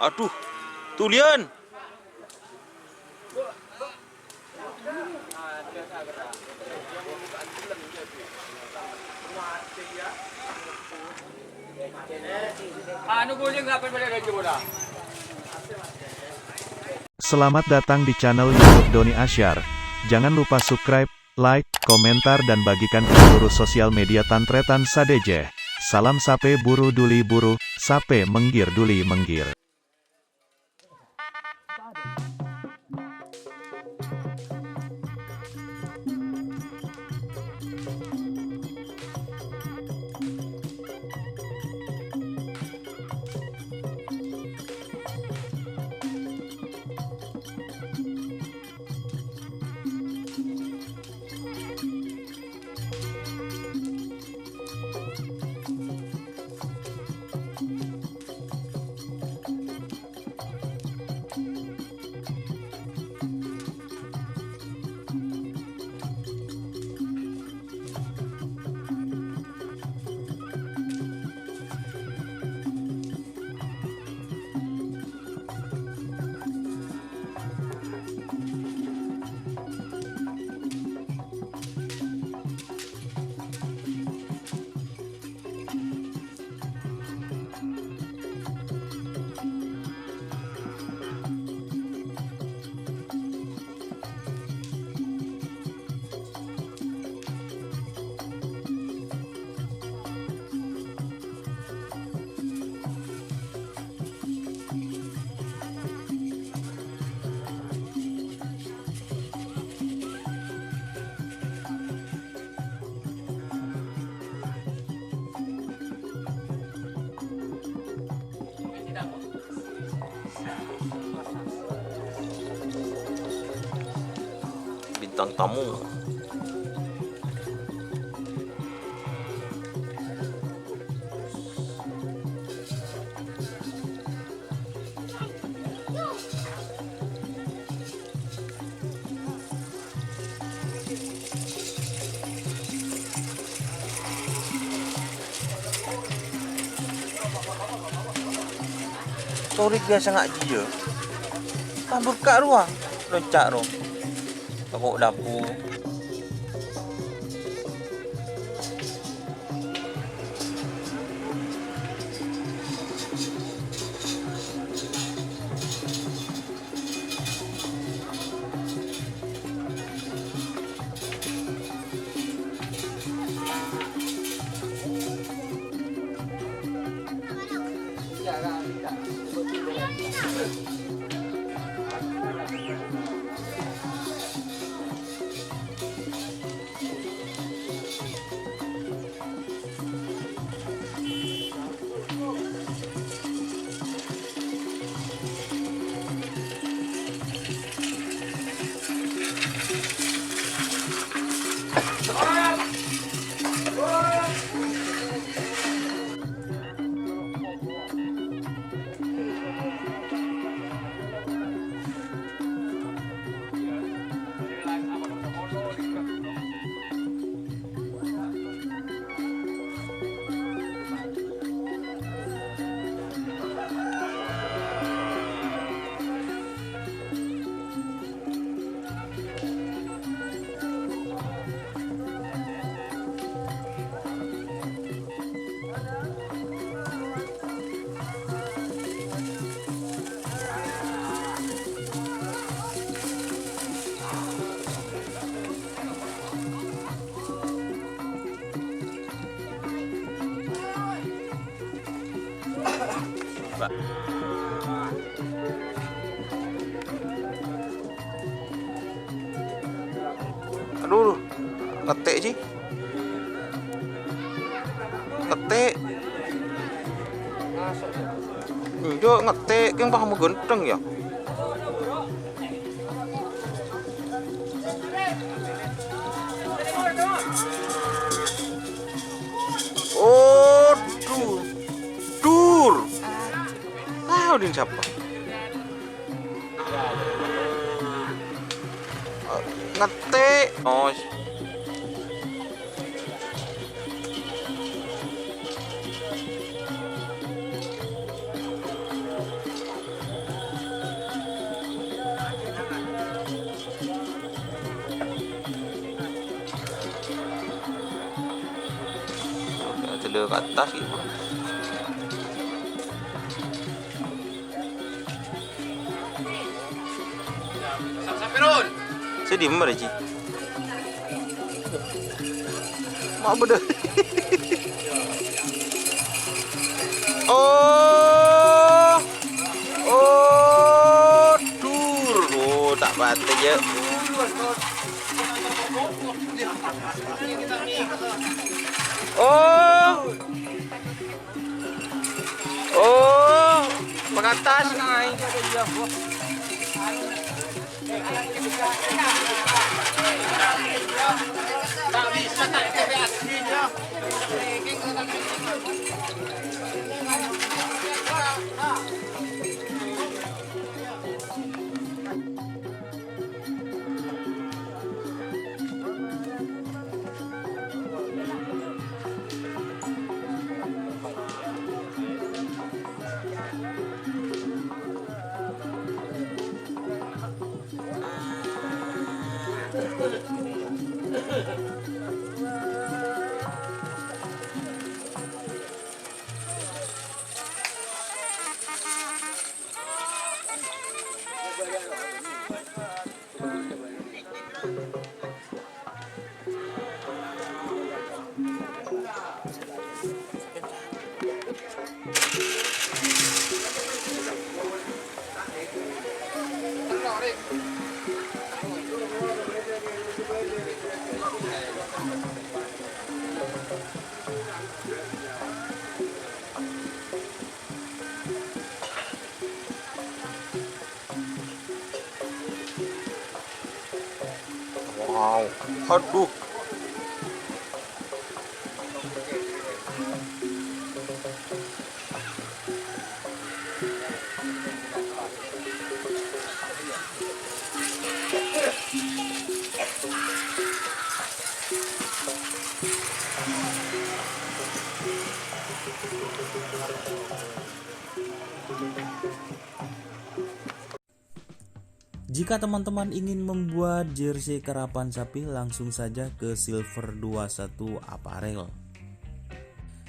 Aduh, tuh Lian. Selamat datang di channel YouTube Doni Asyar. Jangan lupa subscribe, like, komentar dan bagikan ke seluruh sosial media Tantretan Sadeje. Salam sape buru duli buru, sape menggir duli menggir. Bintang tamu. Sorry biasa nggak dia. Kabur kak ruang, loncak ro. Tokok dapur. Pak. Aduh, ngetik sih. Ngetik. Yo ngetik, yang paham genteng ya. Oh, dur. Tahu din siapa? Ngetik. Oh. kepala ke atas gitu. Sedih mana Ci? Mak beda. Oh, oh, tur, oh tak patah je. Oh, oh, pengatas naik. Tak bisa tak aslinya. Wow, aduh. Jika teman-teman ingin membuat jersey karapan sapi, langsung saja ke Silver 21 Apparel.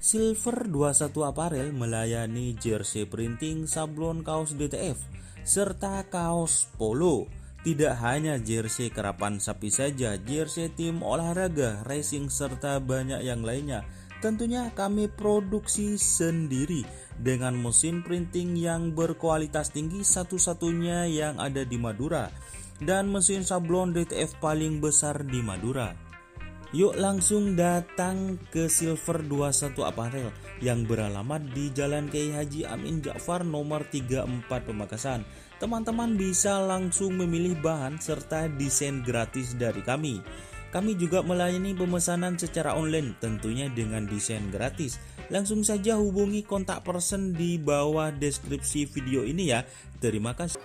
Silver 21 Apparel melayani jersey printing, sablon kaos DTF, serta kaos polo. Tidak hanya jersey karapan sapi saja, jersey tim olahraga, racing, serta banyak yang lainnya. Tentunya kami produksi sendiri dengan mesin printing yang berkualitas tinggi, satu-satunya yang ada di Madura, dan mesin sablon DTF paling besar di Madura. Yuk langsung datang ke Silver 21 Apparel yang beralamat di Jalan Kiai Haji Amin Ja'far nomor 34 Pamekasan. Teman-teman bisa langsung memilih bahan serta desain gratis dari kami. Kami juga melayani pemesanan secara online, tentunya dengan desain gratis. Langsung saja hubungi kontak person di bawah deskripsi video ini ya. Terima kasih.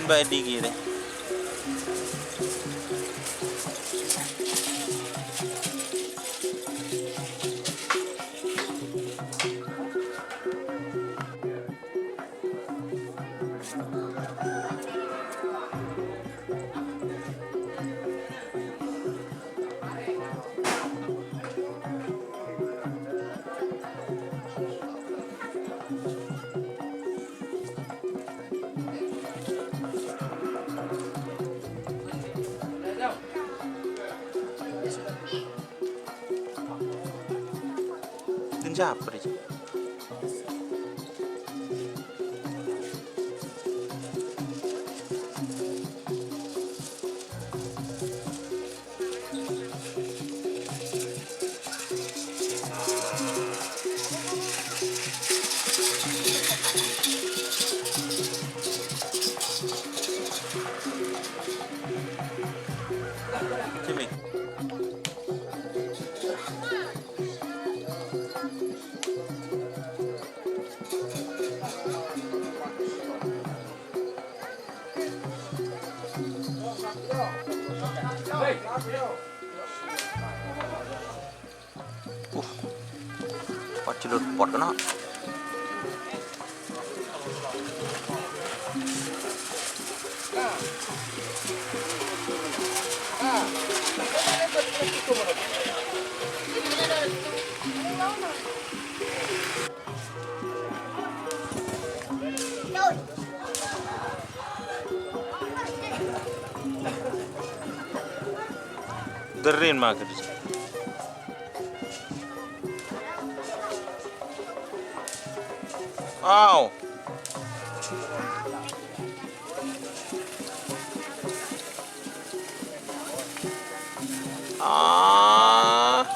Baik dikit deh. Dan siapa deh? Cimi. Pacilur pot kena. Derin makan. Wow. Ah.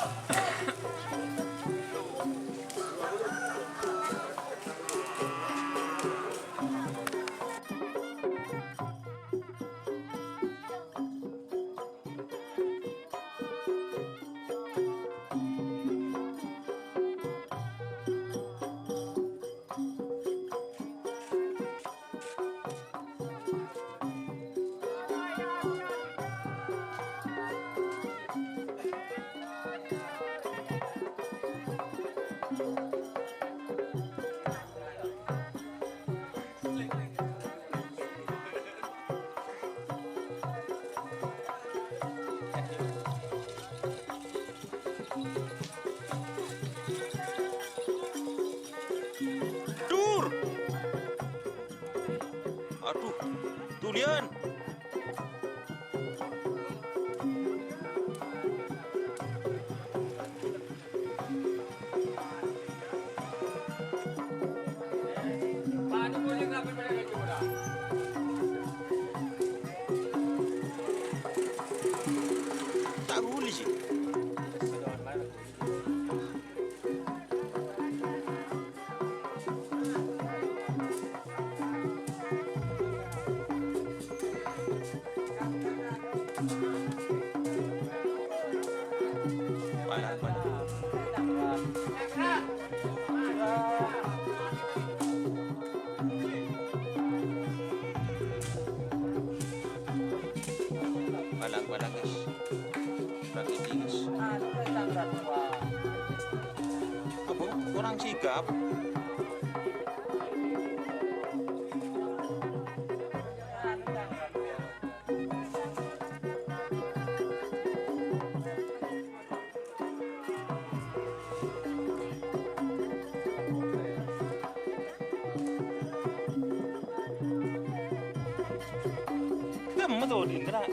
Dur. Aduh, tulian. Tak boleh sih. Balang guys. Prakiti guys. Apa? Kurang sigap. Kamu tuh Indra.